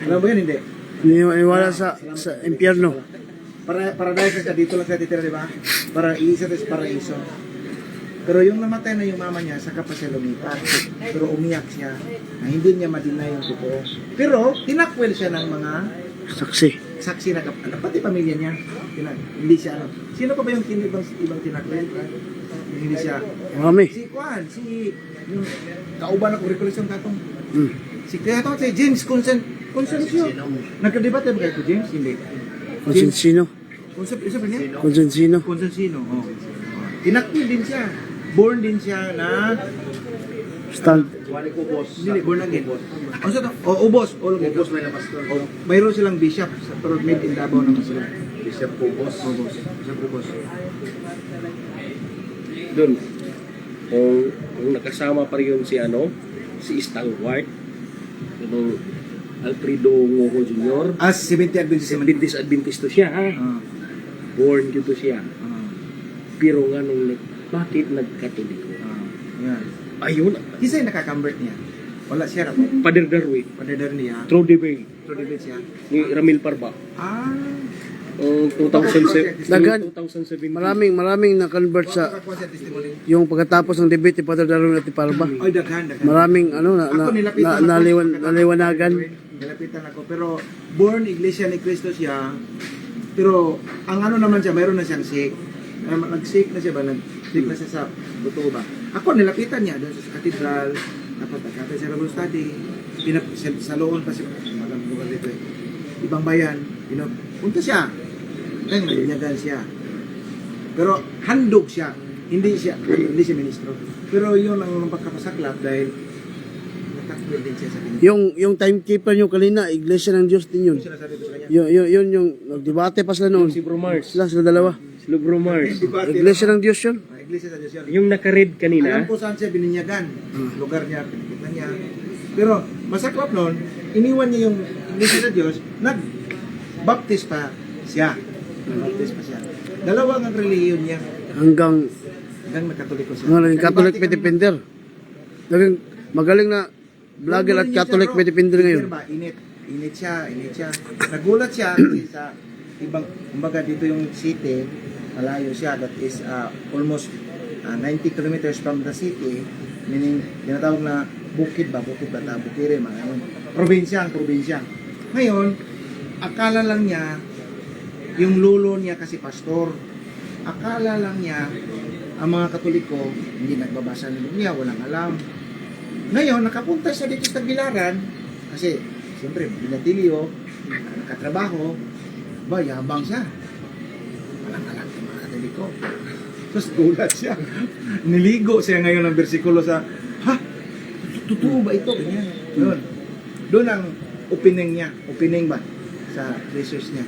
Alam mo yan, hindi? Iniwala sa impyerno. Paradise ka dito lang sa titira, di ba? Para iisa sa paraiso. Pero yung namatay na yung mama niya, saka pa siya lumipat. Pero umiyak siya na hindi niya madinay yung totoo. Pero tinakwil siya ng mga saksi na pati pamilya niya. Hindi siya ano. Sino pa ba yung ibang tinakwil? Hindi siya. Marami. Si yung kauban ako recollection katong Hmm. si kaya to si James Consensio. Nagka-debate ba kayo ko James? Hindi. Consensino. Isa ba niya? Consensino. Consensino. Oh. Tinakil din siya. Born din siya na Stand. Dili, born again. Ano sa to? O, ubos. Ubos may na pastor. Mayroon silang bishop. Pero made in Davao naman sila. Bishop Ubos. Ubos. Bishop Ubos. Doon, kung nakasama pa rin si si Stalwart, yung Alfredo Ngoco Jr., As 70 Adventist. Adventista siya, ha? Born dito siya. Pero nga bakit nagkatoliko? Yan. Ayun, Kisay nakaka-convert niya. Wala siya rapo. Pader Darwin, Padedar niya. True Debate, So, debate siya. ni Ramil Parba. Ah. 2007. Dagan. 2017. Maraming na-convert sa Wala siya testimony. yung pagkatapos ng debate ni Padre Darwin at ni Parba. Ay, daghan. Maraming Ako nilapitan ako. naliwanagan. Nilapitan ako. Pero born Iglesia ni Cristo siya. Pero ang naman siya, mayroon na siyang sick. Nag-sick na siya ba? Nag-sick na siya sa buto ba? Ako nilapitan niya doon sa katedral. Dapat nagkatay siya Bible study. Sa loon pa siya. Magandang lugar dito eh. Ibang bayan. Punta siya. Ngayon, nalinyagan siya. Pero handog siya. Hindi siya ministro. Pero yun ang pagkapasaklap dahil natakbo din siya sa kanya. Yung timekeeper nyo kanina, Iglesia ng Diyos din yun. Yung sinasabi ko sa kanya. Yun yung nagdebate pa sila noon. Si Bro Mars. Sila dalawa. Si Bro Mars. Iglesia ng Diyos yun. Iglesia sa Diyos yun. Yung naka-read Alam kanina, ko saan siya bininyagan. Lugar niya, pinakita niya. Pero masaklap noon, iniwan niya yung Iglesia sa Diyos, nag-baptist pa siya. Nag-baptist pa siya. Dalawang ang reliyon niya. Hanggang Nagkatoliko siya. mga naging Catholic Nag-baptist Medipender. Naging magaling na vlogger at Catholic Medipender ngayon. Ba, init siya. Nagulat siya kasi sa ibang, kumbaga dito yung city, malayo siya, that is almost 90 kilometers from the city, meaning tinatawag na bukid ba, bukire, mga yun. Probinsya. Ngayon, akala lang niya, yung lolo niya kasi pastor, akala lang niya, ang mga Katoliko, hindi nagbabasa ng Biblia, walang alam. Ngayon, nakapunta siya dito sa Tagbilaran, kasi, siyempre, binatilyo, nakatrabaho, ba, yabang siya. Walang alam ng mga Katoliko. Tapos gulat siya. Niligo siya ngayon ng bersikulo sa, ha? Totoo ba ito? Ganyan. Doon ang opening ba? Sa research niya.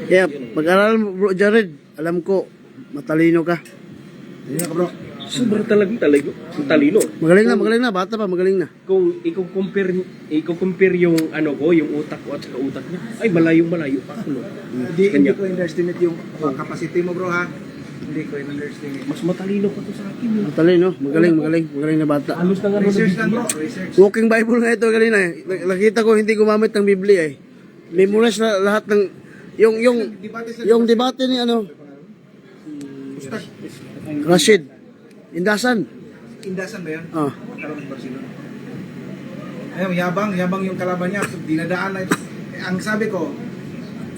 Kaya pag-aral mo, Bro Jared, alam ko, matalino ka. Hindi na ka bro. sobrang talino. Magaling na, bata pa, magaling na. Kung i-compare yung yung utak ko at saka utak niya, ay malayo pa ako. Hindi ko underestimate yung capacity mo bro ha. Hindi ko underestimate. Mas matalino pa to sa akin. Matalino, magaling na bata. Halos na nga Research lang bro, research. Walking Bible nga ito kanina eh. Nakita ko hindi gumamit ng Biblia eh. Memorize na lahat ng yung debate ni Ustad. Rashid Indasan. Indasan ba yan? Ah. Kalabang Barcelona. Ayun, yabang yung kalaban niya. Dinadaan na ito. Ang sabi ko,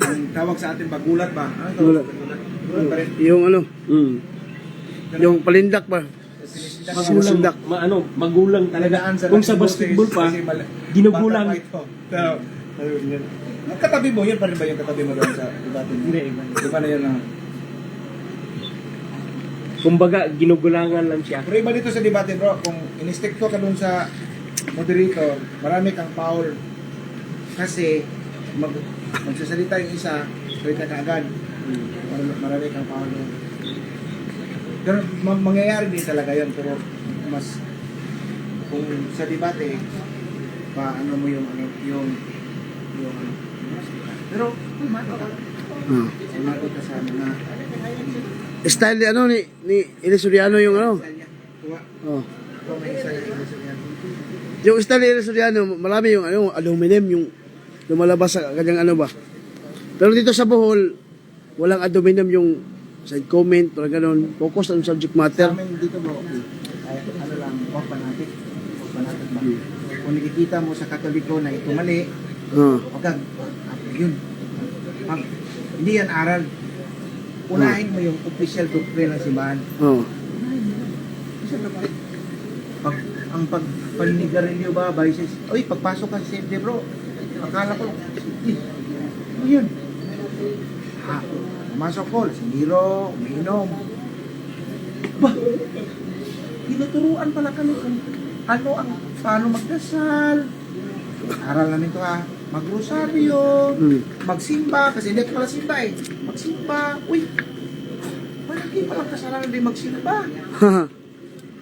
ang tawag sa atin ba, gulat ba? Ano tawag? Gulat pa rin. Yung yung palindak ba? Sinusundak. Magulang talaga. Kung sa basketball pa, ginugulang. Ang katabi mo, yun pa rin ba yung katabi mo doon sa debate? Hindi, iba na yun lang. Kumbaga, ginugulangan lang siya. Pero iba dito sa debate bro, kung in-stick ko ka doon sa moderator, marami kang foul. Kasi, magsasalita yung isa, salita ka agad. Marami kang foul doon. Pero mangyayari din talaga yun, pero mas, kung sa debate, paano mo yung pero, umagot ka sa mga, Style ni Elisuriano yung Oh. Yung style ni Elisuriano, marami yung aluminum yung lumalabas sa kanyang ba. Pero dito sa Bohol, walang aluminum yung side comment, parang ganun. Focus on subject matter. sa amin dito bro, ay, lang, huwag fanatic ba? Kung nakikita mo sa Katoliko na ito mali, wag yun. Hindi yan aral. Unahin mo yung official doctrine ng simbahan. Ang pagpanigarilyo ba, vices? Uy, pagpasok ka sa safety bro, akala ko, ano yun? Ha, pumasok ko, lasingiro, umiinom. Ba, tinuturuan pala kami kung ano ang, paano magdasal. Aral namin to ha, magrosaryo, magsimba, kasi hindi ko pala simba eh. Magsimba, uy, malaki palang kasalanan din magsimba.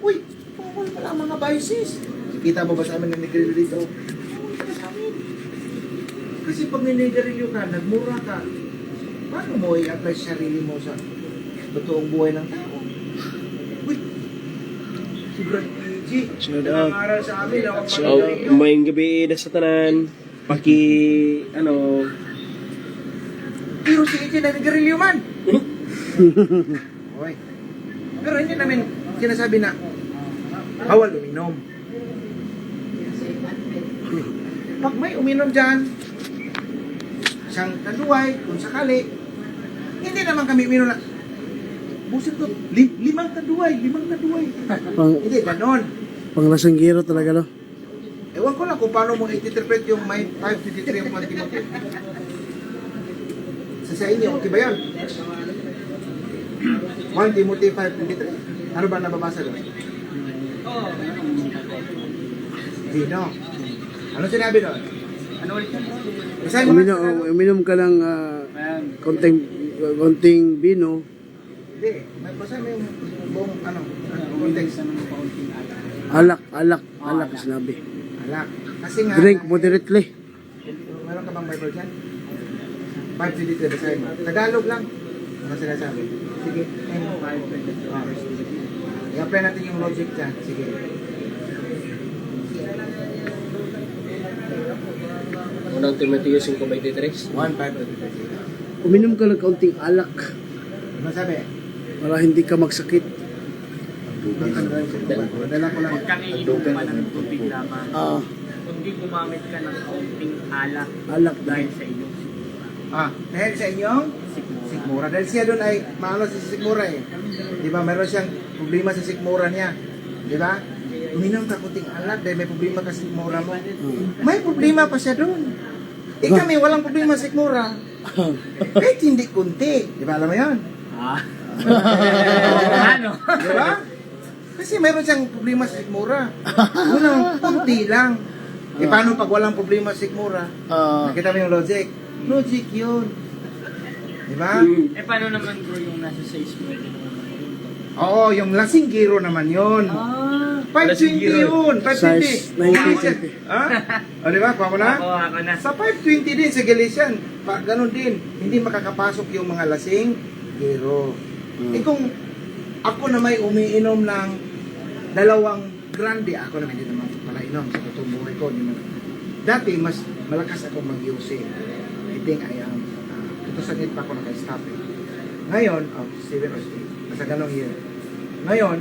Uy, bawal pala ang mga vices. Kita mo ba sa amin na nagrilyo dito? Bawal pala sa amin. Kasi pag ninigarilyo ka, nagmura ka, paano mo i-apply sa sarili mo sa totoong buhay ng tao? Uy, si Brad PG, nangangaral sa amin, ako So, pag-nagarilyo. mayong gabi na sa tanan. Pero si AJ na nagarilyo man. Oy. Pero hindi namin sinasabi na bawal uminom. Pag may uminom dyan, isang kaduway, kung sakali, hindi naman kami uminom na, busit ko, limang kaduway. Hindi, ganon. Panglasanggiro talaga, no? Ewan ko lang kung paano mo i-interpret yung may 5:23 yung 1 Timothy. Sa inyo, okay ba yan? 1 Timothy 5:23. Ano ba nababasa doon? Dino. Ano sinabi doon? Ano ulit yan? Basahin mo nga. Uminom ka ng konting vino. Hindi. Basahin mo yung buong context. Alak sinabi. Alak. Kasi nga, Drink moderately. meron ka bang Bible dyan? 5:23, basahin mo. Tagalog lang. Ano sinasabi? Sige. I-apply natin yung logic dyan. Sige. Unang Timoteo 5:23. 1:5. Uminom ka ng kaunting alak Ano sabi? para hindi ka magsakit. Madala ko lang. Huwag kang iinom pa ng tubig lamang. Kundi gumamit ka ng kaunting alak Alak dahil dahil. sa iyong Dahil sa inyong sikmura. sikmura. Dahil siya doon ay maano si sikmura eh. Di ba? Meron siyang problema sa sikmura niya. Di ba? Uminom ka kunting alak dahil may problema ka sa sikmura mo. May problema pa siya doon. Kami walang problema sa sikmura. Kahit hindi kunti. Di ba alam mo yun? Ano? Di ba? Kasi meron siyang problema sa sikmura. Walang kunti lang. Paano pag walang problema sa sikmura? Nakita mo yung logic? Logic yun. Di ba? Eh, paano naman bro yung nasa size mo? Oo, yung lasinggiro naman yun. 520 yun. 520. Size 90. Ha? O di ba? Kuha mo na? Ako na. Sa 520 din sa Galatian. Ganun din. Hindi makakapasok yung mga lasing giro. Kung ako na may umiinom ng 2 grande, ako na hindi naman pala inom sa totoong buhay ko. Dati, mas malakas akong mag-iusin. I think I am. Ito sa net pa ako naka-stop eh. Ngayon, 7 or 8. Nasa ganong year. Ngayon,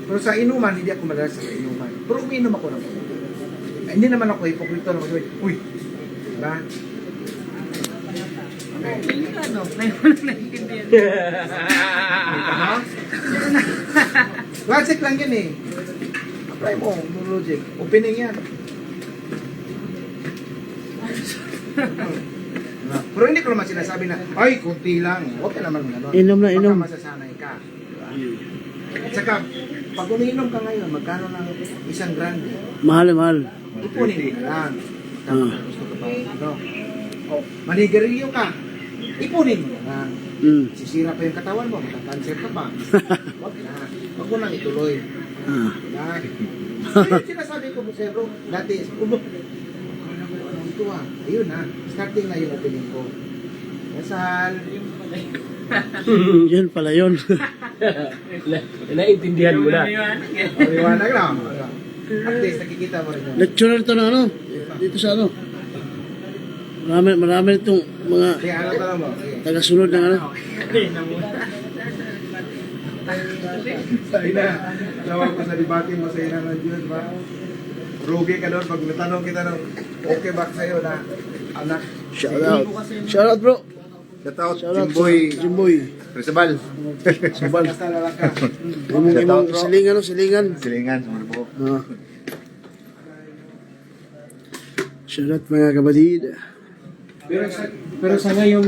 pero sa inuman, hindi ako madalas sa inuman. Pero umiinom ako ng hindi naman ako hipokrito na mag uy, diba? Ano? Ngayon ko lang naintindihan. Logic lang yun eh. Apply mo, no logic. Opening yan. Pero hindi ko naman sinasabi na, ay, kunti lang. Huwag ka naman gano'n. Inom na inom. Baka masasanay ka. At saka, pag umiinom ka ngayon, magkano lang 1 grande? Mahal. Ipunin mo na lang. Tapos gusto ka pa, manigarilyo ka. Ipunin mo na lang. Sisira pa yung katawan mo, makakanser ka pa. Huwag na. Huwag mo nang ituloy. Diba? Yung sinasabi ko mo sa'yo, bro, dati, ito ayun na. Starting na yung opening ko. Kasal. Yan pala yun. Naintindihan mo na. Liwanag lang. At least nakikita mo rin yun. Lecturer to na ano. Dito sa ano. Marami itong mga Kaya ano ka lang mo? Sige. tagasunod ng ano. Sabi na, tawag ko sa debate mo sa ina ng Diyos ba? Rugi ka doon pag natanong kita ng okay ba sa'yo na anak? Shout out bro. Shout out, Shout out Jimboy. sa Jimboy. Resabal. Sabal. Imong silingan, silingan. Silingan, mga po. Shout out mga kapatid. Pero sa ngayon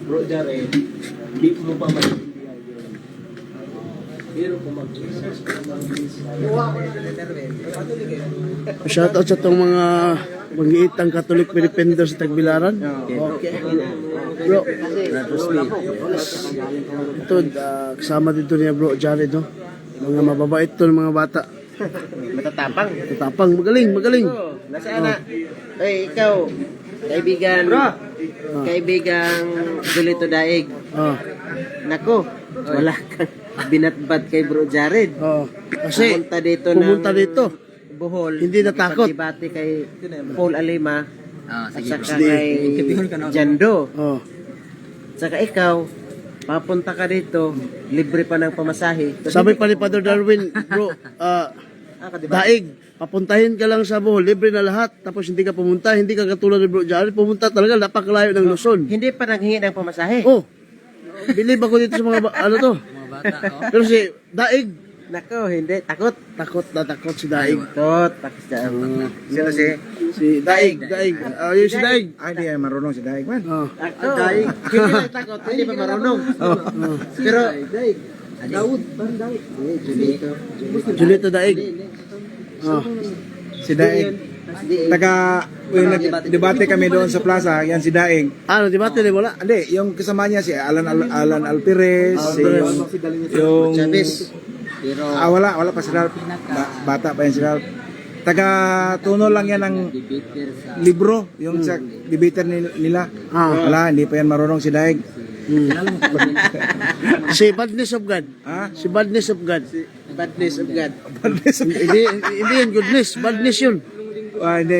bro Jared, hindi mo pa maintindihan yun. Pero kung Shout out sa itong mga mag-iitang Catholic Filipino sa Tagbilaran. Okay. Bro, ito, kasama dito niya bro Jared, no? Mga mababait to ng mga bata. Matatapang. Tatapang, magaling. Nasaan na? Ay, ikaw, kaibigan, kaibigang Julito Daig. Oh, Nako, wala kang binatbat kay Bro Jared. oh. Kasi, Pumunta pumunta dito dito. Bohol. Hindi natakot. Debate kay Paul Alima. At saka Sige. kay Jando. Oh. Saka ikaw, papunta ka dito, libre pa ng pamasahe. Sabi pa ni Father Darwin, bro, daig, papuntahin ka lang sa Bohol, libre na lahat, tapos hindi ka pumunta, hindi ka katulad ni Bro Jared, pumunta talaga, napakalayo ng Luzon. Hindi pa nanghingi ng pamasahe. Oh, believe ako dito sa mga, ano to? Pero si Daig, Nako, hindi. Takot. takot na takot si Daig. Takot dyan. Sino Si Daig. Yung si Daig. Ay, di marunong si Daig, man. Oh. Daig. Hindi lang takot, hindi pa marunong. Pero, Daud, parang Daud. Julito Daig. Oh. Si Daig. Nag-debate kami doon sa plaza, yan si Daig. Ano, di ba? Wala? Hindi, yung kasama niya si Alan Alpires, yung Chavez. Pero, wala pa si Ralph. Bata pa yan si Ralph. Taga-tuno lang yan ng libro, yung sa debater nila. Wala, hindi pa yan marunong si Daig. Si Badness of God. Si Badness of God. badness of God. Hindi yun goodness, badness yun. Hindi,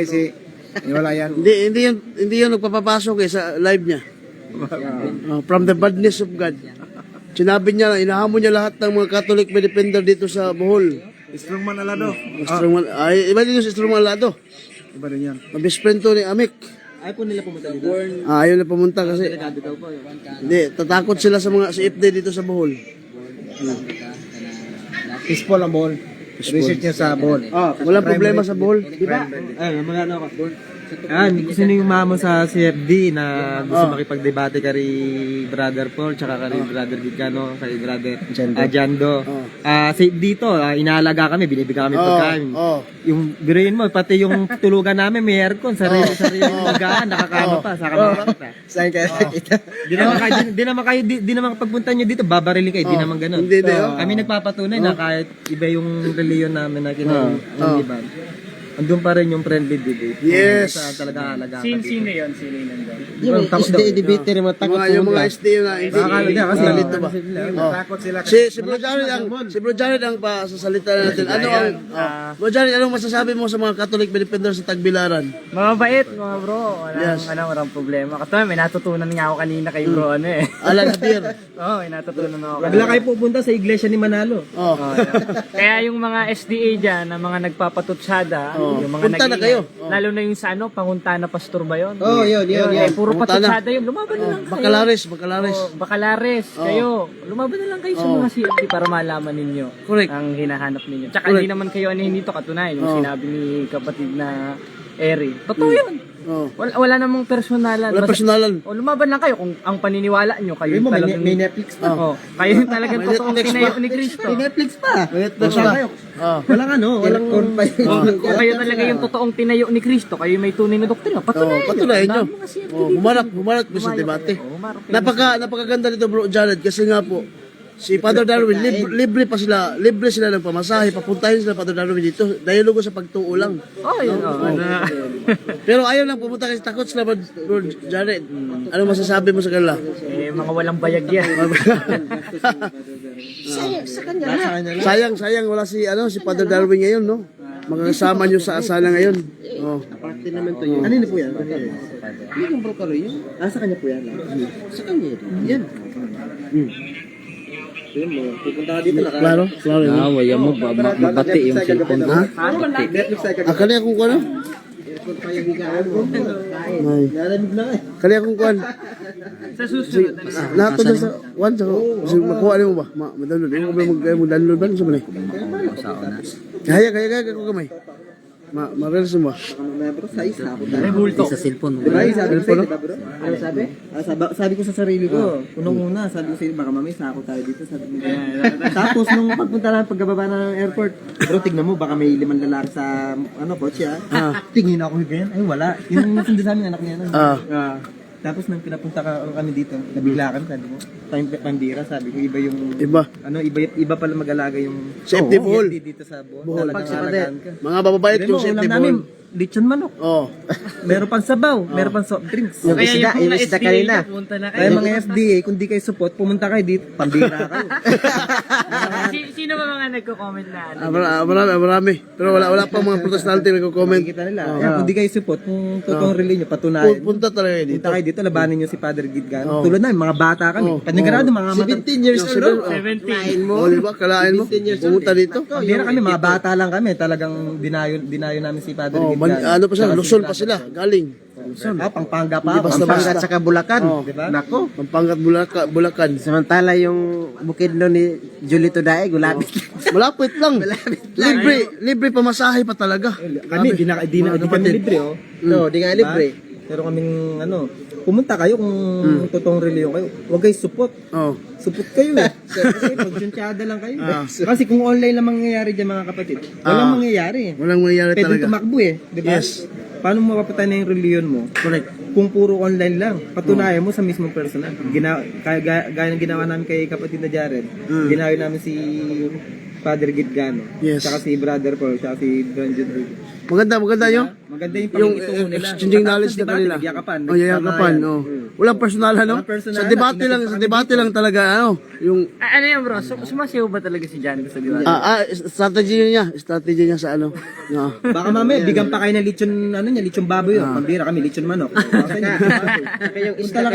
wala yan. Hindi yun nagpapapasok sa live niya. From the badness of God. Sinabi niya, inahamon niya lahat ng mga Catholic Filipino dito sa Bohol. Strongman Alado. Iba din yung si Strongman Alado. Iba din yan. Best friend to ni Amik. Ay po nila pumunta dito. Ayaw na pumunta kasi. Hindi, tatakot sila sa mga CFD dito sa Bohol. Peaceful ang ball. Research niya sa ball. Walang problema sa Bohol. Di ba? Ay, magano ako. Gusto niyo yung mama sa CFD na gusto makipagdebate kay Brother Paul tsaka kay Brother Gicano, kay Brother Jando. Dito, inaalaga kami, binibigyan kami pagkain. Yung biruin mo, pati yung tulugan namin may aircon, sarili magaan, nakakama pa, saka makakita. Saan kayo nakita? Di naman pagpunta niyo dito, babarilin kayo, di naman ganun. Hindi. Kami nagpapatunay na kahit iba yung reliyon namin na kinaliban. Andun pa rin yung friendly debate. Yes. Talaga alaga. Sino yun? Sino yun nandun? Yung SD mo takot Yung mga SD na hindi. kasi Nalito ba? Takot sila. Si Bro Jared ang pasasalita natin. Bro Jared, anong masasabi mo sa mga Catholic Filipino sa Tagbilaran? Mababait, mga bro. Walang problema. Kasi may natutunan nga ako kanina kay bro, Alan Javier. Oo, may natutunan ako. Wag lang kayo pupunta sa iglesia ni Manalo. Kaya yung mga SDA dyan, na mga nagpapatutsada, yung mga Punta na kayo. Lalo na yung sa Pangunta na pastor ba yun? Yun. Puro Pumunta na. patutsada yun. Lumaban na lang kayo. Bacalares. Kayo. Lumaban na lang kayo sa mga CFD para malaman ninyo Correct. ang hinahanap ninyo. Tsaka hindi naman kayo nito katunayan. Yung sinabi ni kapatid na Eri. Totoo yun. Wala namang personalan. Wala personalan. Lumaban lang kayo kung ang paniniwala nyo kayo yung talagang May Netflix pa. kayo yung talagang totoong tinayo ni Kristo. Netflix pa. Walang Kung kayo talaga yung totoong tinayo ni Kristo, kayo may tunay na doktrina, patunayan nyo. Mga CFD. Humarap mo sa debate. Napakaganda nito Bro Jared kasi nga po si Father Darwin libre sila ng pamasahe, papuntahin sila Father Darwin dito. Dialogo sa pagtuo lang. Pero ayaw lang pumunta kasi takot sila Bro Jared. Ano masasabi mo sa kanila? Mga walang bayag yan. Sayang wala si Father Darwin ngayon, no? Magkakasama nyo sa asala ngayon. Aparte naman to yun. Ano po yan? Yung bro Karo yun? Sa kanya po yan. Sa kanya yan. Pupunta ka dito na. Klaro? Waya mo, mabati yung cellphone. Akala kung ano? Ay. Kali akong kuan. Sa susunod. Lahat to sa one sa kasi makuha mo ba? Madalo din mo mo download ba sa balay? Kaya ko kamay. Ma-reels mo ba? May bulto. Sabi ko sa sarili ko, unang-una, sabi ko sa baka mamay sako tayo dito. Sabi ko. Tapos nung pagbaba na ng airport, bro, tignan mo, baka may 5 lalaki sa kotse Tingin ako ganyan, ay wala. Yung sundo sa amin, anak niya. Tapos nang pinapunta kami dito, nabigla kami, sabi mo, pandira, sabi ko, iba yung, iba pala mag-alaga yung, Safety ball. dito sa Bohol. Talagang alagaan ka. Mga bababayat yung safety ball. Lechon manok. Oh. Meron pang sabaw, meron pang soft drinks. Kaya yung mga SDA punta na Kaya kayo. mga FDA, kung di kayo support, pumunta kayo dito, pambira kayo. Sino ba mga nagko-comment na ano? Marami. Pero wala pa mga protestante nagko-comment. Kita nila. Kaya kung di kayo support, kung totoong religion, patunayan. Punta talaga dito. Punta kayo dito, labanin nyo si Father Gidgano. Tulad namin, mga bata kami. Panigarado, mga 17 years old. 17. Oh, di ba? Kalain mo. Pumunta dito. Pambira kami, mga bata lang kami. Talagang dinayo namin si Father Oh, Gidgano. ano pa siya? Luzon pa sila. Galing. Pampanga Hindi pa. basta-basta. Saka Bulacan. Oh, Diba? Nako. Pampangat Bulacan. Samantala yung Bukidnon ni Julito Daig, ulapit. Malapit lang. Libre pamasahe pa talaga. Kami, di kami libre, oh. No, di nga libre. Pero kaming, pumunta kayo kung totoong reliyon kayo. Huwag kayo support. Oh. Support kayo Kasi magtsuntsada lang kayo. Kasi kung online lang mangyayari dyan mga kapatid, walang mangyayari. Walang mangyayari Pwede talaga. tumakbo di ba? Yes. Paano mo mapapatay na yung reliyon mo? Correct. Kung puro online lang, patunayan mo sa mismong personal. Gaya ng ginawa namin kay kapatid na Jared, ginawa namin si Father Gidgano, Yes. saka si Brother Paul, saka si Brandon Rudy. Maganda yun. Maganda yung Yung pakikitungo nila. exchanging knowledge na Diba, kanila. nagyakapan, Oh, yakapan. Oh. Walang personal, ano? Walang personal, Sa debate lang talaga, yung Ano yan bro? Sumasayaw ba talaga si Jan sa diwali? strategy niya sa ano. Baka mamaya, bigyan pa kayo ng lechon baboy yun. Pambira kami, lechon manok. Saka yung isda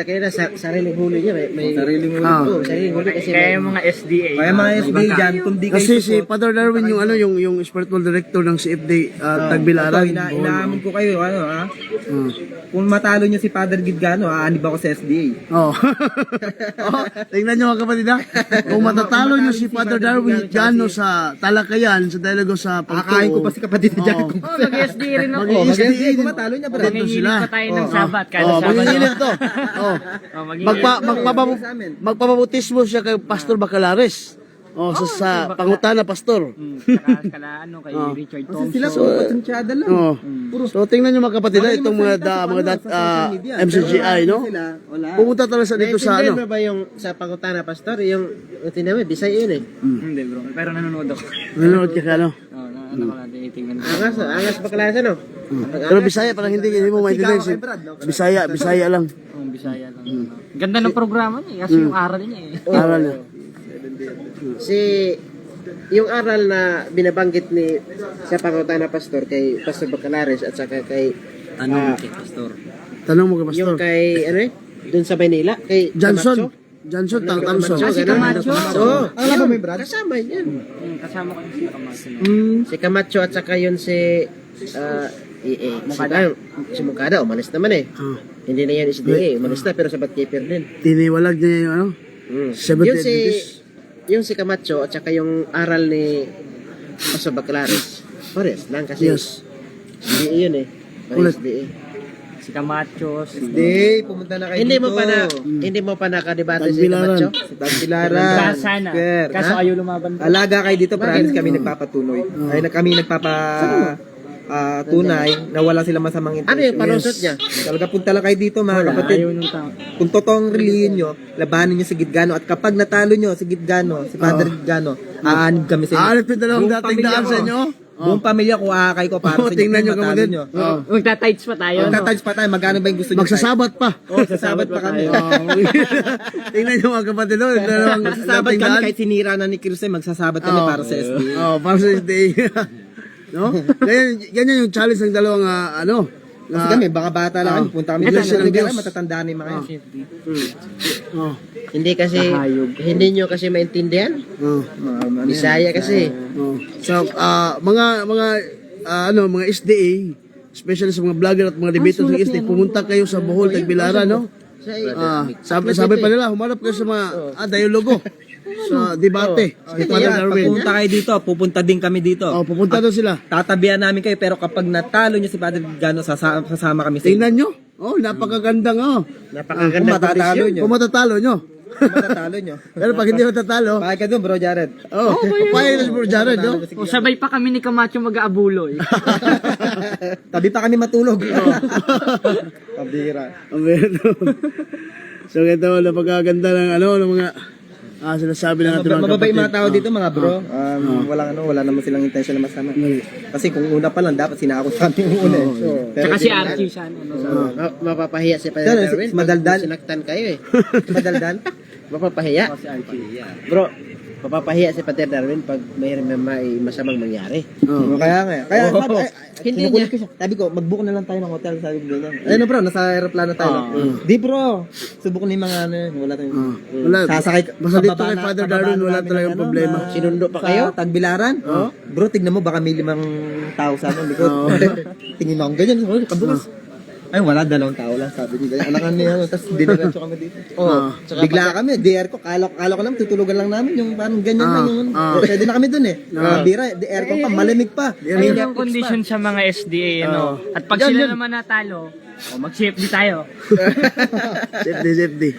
kayo na, sariling huli niya. May Sariling ulo. Oo, sariling huli kasi Kaya yung mga SDA. Kaya mga SD dyan, kung di kayo Kasi si support, Father Darwin yung spiritual director ng CFD Tagbilaran. inaamon ko kayo, kung matalo nyo si Father Gidgano, aanib ako sa SDA. Oh. Tingnan nyo mga kapatid ha. Kung matatalo nyo si Father Darwin Gano sa talakayan, sa dialogo sa Kakain ko pa si kapatid na dyan. Oh. Mag-SDA rin ako. Mag-SDA Kung matalo niya, bro. Dito sila. Nanginginig pa tayo ng sabat. Kada Oh, sabat. magigilip to. Oh. Magpapabutismo siya kay Pastor Bacalares. Oh, sa pangutana pastor. Saka kay Richard Thompson. Sila puro patsuntsada lang. Oh. So tingnan nyo mga kapatid ha, itong mga MCGI, no? Pumunta talaga sa dito sa Naintindihan mo ba yung sa Pangutana Pastor? Yung tinawag, Bisaya yun Hindi bro. Pero nanonood ako. Nanonood ka ka, no? Oo, ano ko lang tinitingnan. Angas ba klase, no? Pero Bisaya, parang hindi mo maintindihan. Bisaya lang. Bisaya lang. Ganda ng programa niya. Kasi yung aral niya eh. Aral niya. Yung aral na binabanggit ni sa Pangutana Pastor kay Pastor Bacalares at saka kay Tanong mo kay Pastor. yung kay doon sa Manila kay Johnson. Tanson. Si Camacho. Alam mo may brad? Kasama yan. Kasama ko yung si Camacho. Si Camacho at saka yun si si Mukada umalis naman Hindi na yan SDA, umalis na pero sabat keeper din. Tiniwalag niya yung ano? Yung si Camacho at saka yung aral ni Pastor Bacalares. Pares lang kasi. Yes. SDA yun Ulit. SDA. Si Camacho. Hindi, pumunta na kayo Hindi dito. hindi mo pa nakadebate si Tagbilaran. Camacho? Si Tagbilaran. Sana. Square. Kaso ayaw lumaban. Alaga kayo dito, promise kami nagpapatuloy. Ay, kami tunay na wala silang masamang Ano yung palusot niya? Talaga punta lang kayo dito mga kapatid. Ayaw nung tao. Kung totoong reliyon nyo, labanin nyo si Gidgano. At kapag natalo nyo si Gidgano, si Father Gidgano, aanib kami sa inyo. Aanib yung dalawang Buong dating pamilya daan ko. sa inyo. Buong pamilya ko, aakay ko para sa inyo. Tingnan nyo kung matalo kapatid. nyo. Magta-tights pa tayo. Magta-touch pa tayo, magkano ba yung gusto nyo? Magsasabat pa. Sasabat pa kami. Tingnan nyo mga kapatid. Dalawang Magsasabat dating kami daan. kahit sinira na ni Kirsten, magsasabat kami para sa SB. Para sa SDA. No? Ganyan yung challenge ng dalawang Kasi kami, baka bata lang kami, punta kami Iglesia dito. ng Diyos. Matatanda na yung mga yan. Hindi kasi, hindi nyo kasi maintindihan? Bisaya kasi. So, mga SDA, especially sa mga vlogger at mga debaters ng ST, pumunta kayo sa Bohol, Tagbilaran, no? Sabi pa nila, humarap kayo sa mga dialogo, sa debate. Sa Father Darwin. Pupunta kayo dito, pupunta din kami dito. Pupunta doon sila. Tatabihan namin kayo, pero kapag natalo niyo si Father Gano, sasama kami sa inyo. Tingnan nyo. Napakagandang, Kung matatalo nyo. Kung matatalo nyo. Matatalo nyo. Pero pag hindi matatalo, Bakit ka doon, bro Jared? papayag na si Bro Jared, no? O sabay pa kami ni Camacho mag-aabulo eh. Tabi pa kami matulog. Kabira. So, ito, napakaganda ng ng mga sinasabi na natin Mababait mga tao dito, mga bro. Wala naman silang intention na masama. Kasi kung una pa lang, dapat sinakot sa amin yung una. Tsaka si Archie siya. Mapapahiya si Father Darwin. Madaldal. Sinaktan kayo eh. Madaldal. Mapapahiya. Bro, mapapahiya si Father Darwin pag may masamang mangyari. Kaya nga. Kaya Hindi kinukulit niya. ko siya. Sabi ko, mag-book na lang tayo ng hotel. Sabi ko ganyan. Ayun bro, nasa aeroplano tayo. Di bro, subok na yung mga wala tayong... Wala. Sasakay Basta dito pababa kay na- Father pababa Darwin, na wala namin talagang ng problema. Sinundo pa sa kayo? Tagbilaran. Bro, tignan mo, baka may 5 tao sa amin. Likod. Tingin ako ganyan. Kabukas. Ay, wala, 2 tao lang. Sabi ko ganyan. Alangan niya. Tapos diniretso kami dito. Bigla kami. DR ko. Kala ko lang, tutulugan lang namin. Yung parang ganyan lang. Yung, pwede na kami dun eh. Bira, di aircon pa, malamig pa. Ayun yung condition sa mga SDA, ano. At pag sila naman natalo, mag-CFD tayo. Safety.